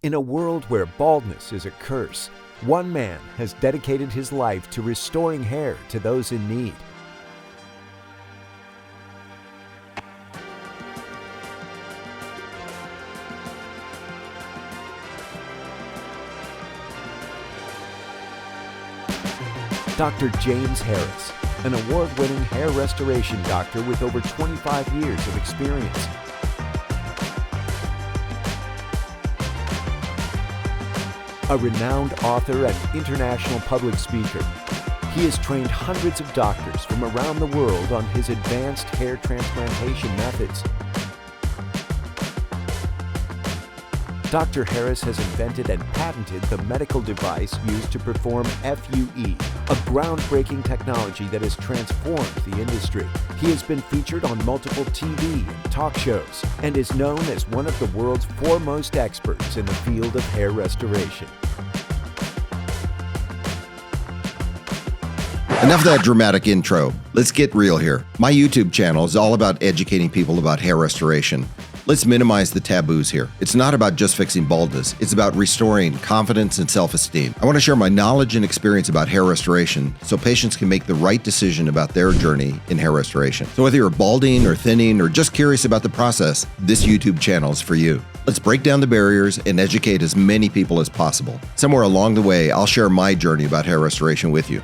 In a world where baldness is a curse, one man has dedicated his life to restoring hair to those in need. Dr. James Harris, an award-winning hair restoration doctor with over 25 years of experience. A renowned author and international public speaker, he has trained hundreds of doctors from around the world on his advanced hair transplantation methods. Dr. Harris has invented and patented the medical device used to perform FUE, a groundbreaking technology that has transformed the industry. He has been featured on multiple TV and talk shows and is known as one of the world's foremost experts in the field of hair restoration. Enough of that dramatic intro. Let's get real here. My YouTube channel is all about educating people about hair restoration. Let's minimize the taboos here. It's not about just fixing baldness. It's about restoring confidence and self-esteem. I want to share my knowledge and experience about hair restoration so patients can make the right decision about their journey in hair restoration. So whether you're balding or thinning or just curious about the process, this YouTube channel is for you. Let's break down the barriers and educate as many people as possible. Somewhere along the way, I'll share my journey about hair restoration with you.